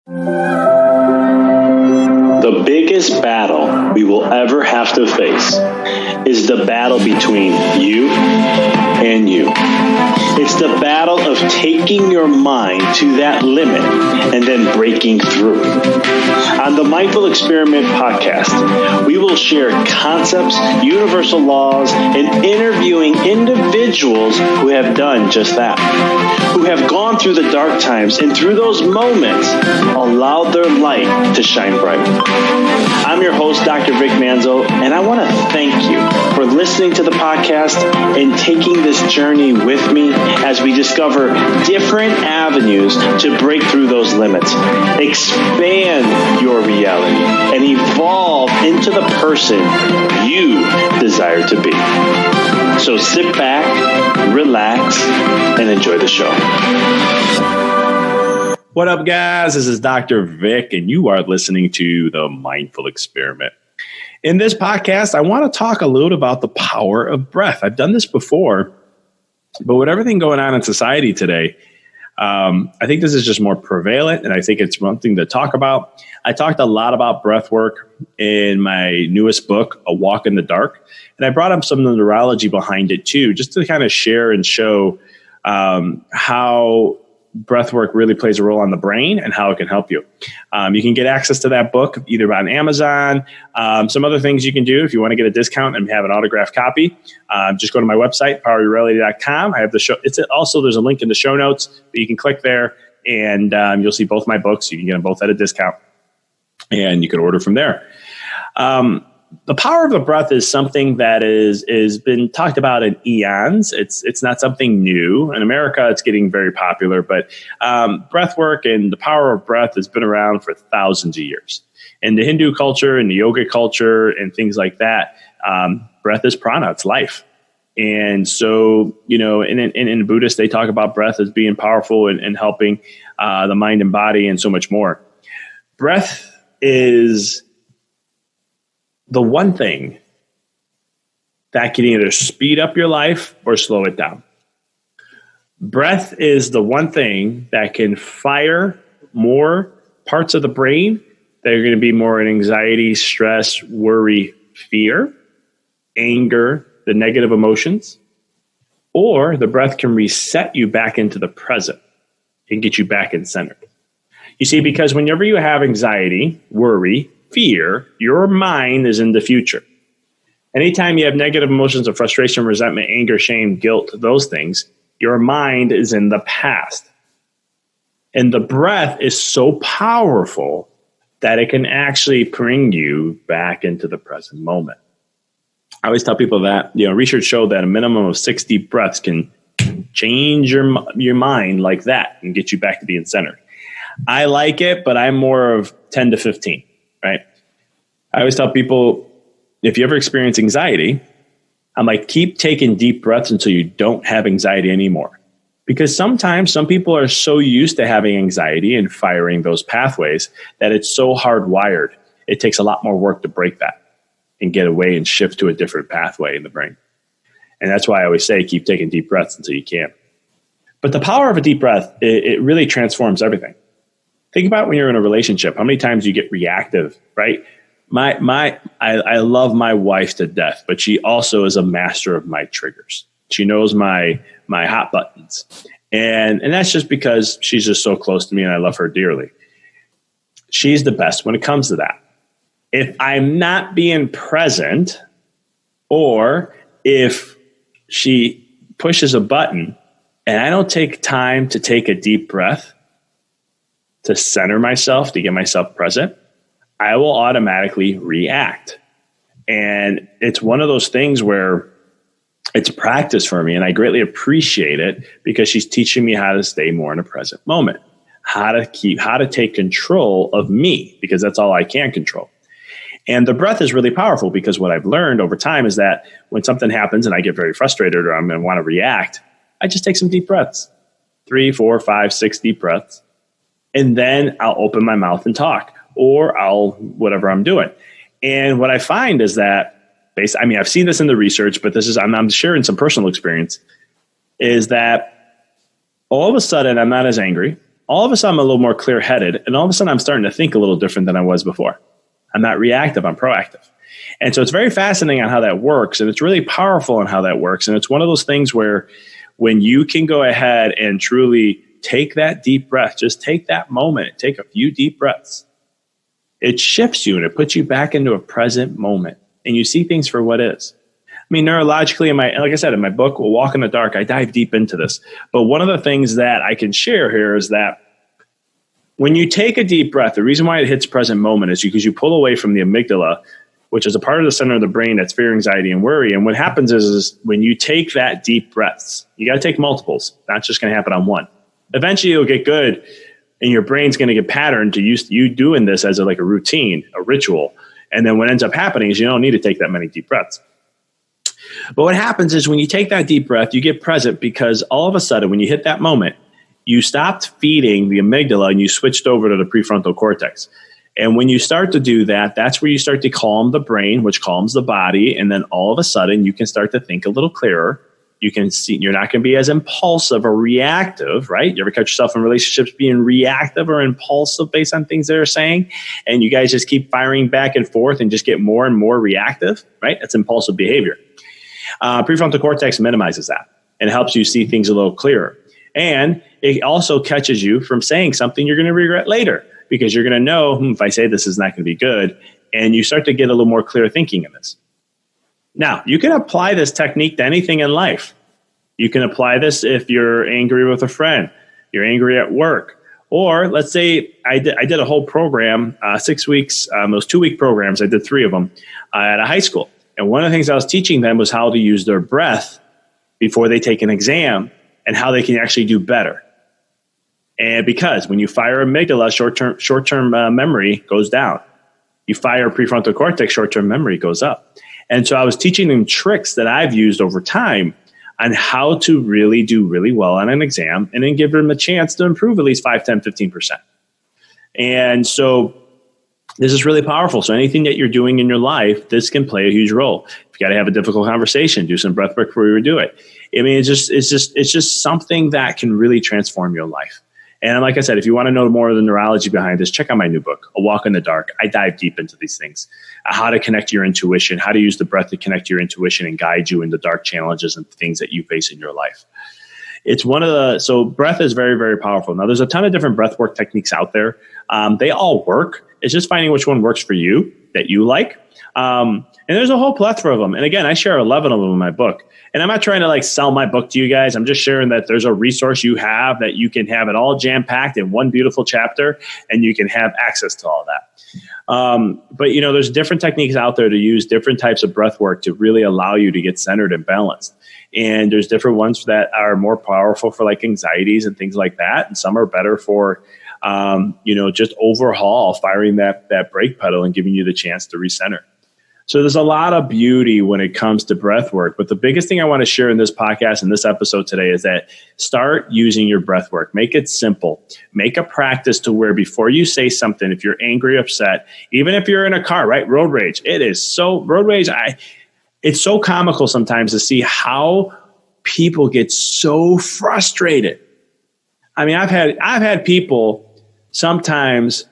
The biggest battle we will ever have to face is the battle between you and you. It's the battle of taking your mind to that limit and then breaking through. On the Mindful Experiment podcast, we will share concepts, universal laws, and interviewing individuals who have done just that, who have gone through the dark times and through those moments allowed their light to shine bright. I'm your host, Dr. Vic Manzo, and I want to thank you for listening to the podcast and taking this journey with me as we discover different avenues to break through those limits, expand your reality, and evolve into the person you desire to be. So sit back, relax, and enjoy the show. What up, guys? This is Dr. Vic, and you are listening to The Mindful Experiment. In this podcast, I want to talk a little about the power of breath. I've done this before, but with everything going on in society today, I think this is just more prevalent, and I think it's one thing to talk about. I talked a lot about breath work in my newest book, A Walk in the Dark, and I brought up some of the neurology behind it too, just to kind of share and show how breath work really plays a role on the brain and how it can help you. You can get access to that book either on Amazon. Some other things you can do if you want to get a discount and have an autographed copy. Just go to my website, poweryourreality.com. I have the show. There's a link in the show notes, but you can click there and you'll see both my books. You can get them both at a discount and you can order from there. The power of the breath is something that is been talked about in eons. It's not something new. In America, it's getting very popular, but breath work and the power of breath has been around for thousands of years. In the Hindu culture and the yoga culture and things like that, breath is prana, it's life. And so, in Buddhists, they talk about breath as being powerful and helping the mind and body and so much more. Breath is the one thing that can either speed up your life or slow it down. Breath is the one thing that can fire more parts of the brain that are going to be more in anxiety, stress, worry, fear, anger, the negative emotions, or the breath can reset you back into the present and get you back in center. You see, because whenever you have anxiety, worry, fear, your mind is in the future. Anytime you have negative emotions of frustration, resentment, anger, shame, guilt, those things, your mind is in the past. And the breath is so powerful that it can actually bring you back into the present moment. I always tell people that, research showed that a minimum of 60 breaths can change your mind like that and get you back to being centered. I like it, but I'm more of 10 to 15. Right? I always tell people, if you ever experience anxiety, I'm like, keep taking deep breaths until you don't have anxiety anymore. Because sometimes some people are so used to having anxiety and firing those pathways that it's so hardwired. It takes a lot more work to break that and get away and shift to a different pathway in the brain. And that's why I always say, keep taking deep breaths until you can. But the power of a deep breath, it really transforms everything. Think about when you're in a relationship, how many times you get reactive, right? I love my wife to death, but she also is a master of my triggers. She knows my hot buttons. And that's just because she's just so close to me and I love her dearly. She's the best when it comes to that. If I'm not being present, or if she pushes a button and I don't take time to take a deep breath, to center myself, to get myself present, I will automatically react. And it's one of those things where it's practice for me, and I greatly appreciate it because she's teaching me how to stay more in a present moment, how to take control of me, because that's all I can control. And the breath is really powerful because what I've learned over time is that when something happens and I get very frustrated or I'm going to want to react, I just take some deep breaths, 3, 4, 5, 6 deep breaths. And then I'll open my mouth and talk, or I'll whatever I'm doing. And what I find is that, I've seen this in the research, but I'm sharing some personal experience, is that all of a sudden I'm not as angry. all of a sudden I'm a little more clear-headed, and all of a sudden I'm starting to think a little different than I was before. I'm not reactive, I'm proactive. And so it's very fascinating on how that works, and it's really powerful on how that works. And it's one of those things where when you can go ahead and truly take that deep breath, just take that moment, take a few deep breaths, it shifts you and it puts you back into a present moment, and you see things for what is. I mean, neurologically, like I said, in my book, We'll Walk in the Dark, I dive deep into this. But one of the things that I can share here is that when you take a deep breath, the reason why it hits present moment is because you pull away from the amygdala, which is a part of the center of the brain that's fear, anxiety, and worry. And what happens is when you take that deep breaths, you got to take multiples. Not just going to happen on one. Eventually, you'll get good, and your brain's going to get patterned to you doing this as like a routine, a ritual. And then what ends up happening is you don't need to take that many deep breaths. But what happens is when you take that deep breath, you get present, because all of a sudden, when you hit that moment, you stopped feeding the amygdala and you switched over to the prefrontal cortex. And when you start to do that, that's where you start to calm the brain, which calms the body. And then all of a sudden, you can start to think a little clearer. You can see you're not going to be as impulsive or reactive, right? You ever catch yourself in relationships being reactive or impulsive based on things they're saying? And you guys just keep firing back and forth and just get more and more reactive, right? That's impulsive behavior. Prefrontal cortex minimizes that and helps you see things a little clearer. And it also catches you from saying something you're going to regret later, because you're going to know, if I say this is not going to be good, and you start to get a little more clear thinking in this. Now, you can apply this technique to anything in life. You can apply this if you're angry with a friend, you're angry at work, or let's say I did a whole program, 6 weeks, those 2-week programs, I did 3 of them at a high school. And one of the things I was teaching them was how to use their breath before they take an exam and how they can actually do better. And because when you fire amygdala, short-term memory goes down. You fire prefrontal cortex, short-term memory goes up. And so I was teaching them tricks that I've used over time on how to really do really well on an exam, and then give them a chance to improve at least 5, 10, 15%. And so this is really powerful. So anything that you're doing in your life, this can play a huge role. If you got to have a difficult conversation, do some breath work before you do it. I mean, it's just something that can really transform your life. And like I said, if you want to know more of the neurology behind this, check out my new book, A Walk in the Dark. I dive deep into these things, how to connect your intuition, how to use the breath to connect your intuition and guide you in the dark challenges and things that you face in your life. It's so breath is very, very powerful. Now, there's a ton of different breath work techniques out there. They all work. It's just finding which one works for you that you like. And there's a whole plethora of them. And again, I share 11 of them in my book. And I'm not trying to sell my book to you guys. I'm just sharing that there's a resource you have that you can have it all jam-packed in one beautiful chapter, and you can have access to all that. But there's different techniques out there to use different types of breath work to really allow you to get centered and balanced. And there's different ones that are more powerful for anxieties and things like that. And some are better for, just overhaul, firing that brake pedal and giving you the chance to recenter. So there's a lot of beauty when it comes to breath work. But the biggest thing I want to share in this podcast and this episode today is that start using your breath work. Make it simple. Make a practice to where before you say something, if you're angry, upset, even if you're in a car, right? Road rage. Road rage. It's so comical sometimes to see how people get so frustrated. I mean, I've had people sometimes,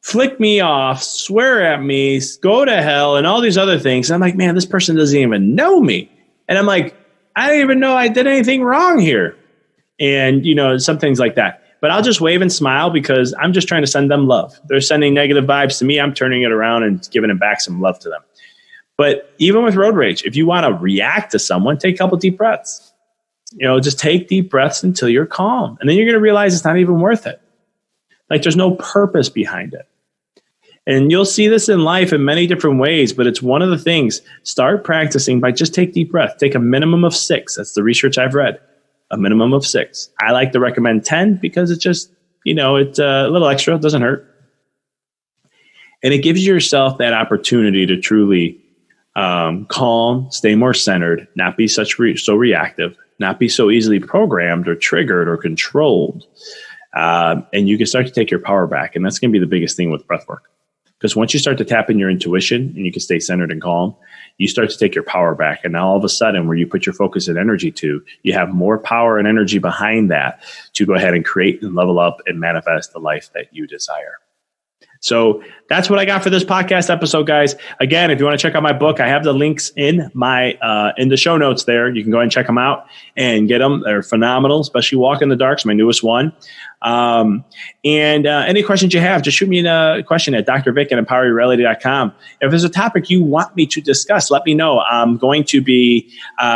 flick me off, swear at me, go to hell, and all these other things. And I'm like, man, this person doesn't even know me. And I'm like, I don't even know I did anything wrong here. And, some things like that. But I'll just wave and smile because I'm just trying to send them love. They're sending negative vibes to me. I'm turning it around and giving them back some love to them. But even with road rage, if you want to react to someone, take a couple deep breaths. Just take deep breaths until you're calm. And then you're going to realize it's not even worth it. There's no purpose behind it. And you'll see this in life in many different ways, but it's one of the things. Start practicing by just take deep breath. Take a minimum of 6. That's the research I've read. A minimum of 6. I like to recommend 10 because it's just, it's a little extra. It doesn't hurt. And it gives yourself that opportunity to truly calm, stay more centered, not be so reactive, not be so easily programmed or triggered or controlled. And you can start to take your power back. And that's going to be the biggest thing with breath work. Because once you start to tap in your intuition and you can stay centered and calm, you start to take your power back. And now all of a sudden, where you put your focus and energy to, you have more power and energy behind that to go ahead and create and level up and manifest the life that you desire. So that's what I got for this podcast episode, guys. Again, if you want to check out my book, I have the links in the show notes there. You can go ahead and check them out and get them. They're phenomenal, especially Walk in the Dark. It's my newest one. Any questions you have, just shoot me a question at drvic@empoweryourreality.com. If there's a topic you want me to discuss, let me know. I'm going to be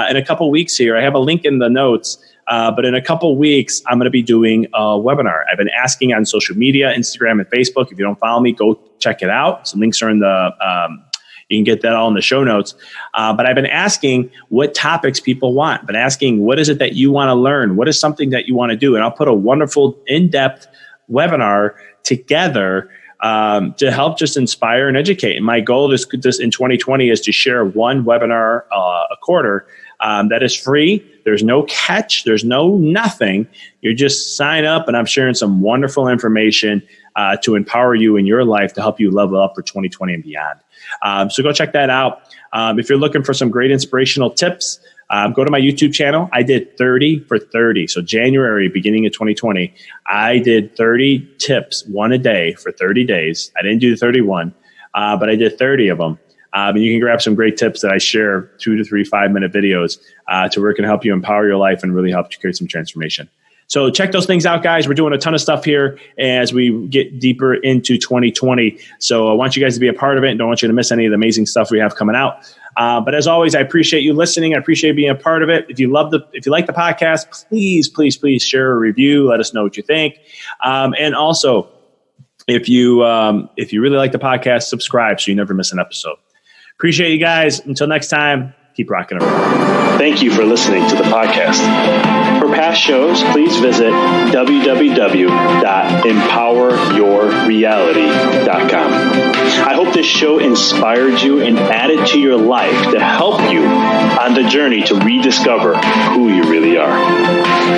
in a couple weeks here. I have a link in the notes. But in a couple weeks, I'm going to be doing a webinar. I've been asking on social media, Instagram and Facebook. If you don't follow me, go check it out. Some links are in you can get that all in the show notes. But I've been asking what topics people want. I've been asking, what is it that you want to learn? What is something that you want to do? And I'll put a wonderful in-depth webinar together to help just inspire and educate. And my goal in 2020 is to share one webinar a quarter that is free. There's no catch. There's no nothing. You just sign up, and I'm sharing some wonderful information to empower you in your life to help you level up for 2020 and beyond. So go check that out. If you're looking for some great inspirational tips, go to my YouTube channel. I did 30 for 30. So January, beginning of 2020, I did 30 tips, one a day for 30 days. I didn't do the 31, but I did 30 of them. And you can grab some great tips that I share, 2 to 3 5-minute videos to where it can help you empower your life and really help you create some transformation. So check those things out, guys. We're doing a ton of stuff here as we get deeper into 2020. So I want you guys to be a part of it and don't want you to miss any of the amazing stuff we have coming out. But as always, I appreciate you listening. I appreciate being a part of it. If you like the podcast, please share a review. Let us know what you think. And also, if you really like the podcast, subscribe so you never miss an episode. Appreciate you guys. Until next time, keep rocking around. Thank you for listening to the podcast. For past shows, please visit www.empoweryourreality.com. I hope this show inspired you and added to your life to help you on the journey to rediscover who you really are.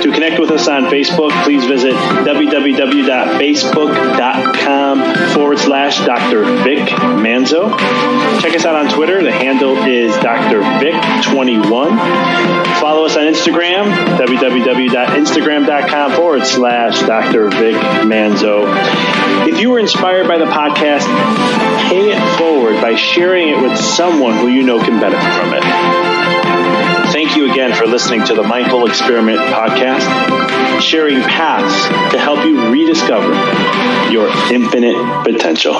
To connect with us on Facebook, please visit www.facebook.com/Dr. Vic Manzo. Check us out on Twitter. The handle is Dr. Vic21. Follow us on Instagram, www.instagram.com/Dr. Vic Manzo. If you were inspired by the podcast, pay it forward by sharing it with someone who you know can benefit from it. Thank you again for listening to the Mindful Experiment podcast, sharing paths to help you rediscover your infinite potential.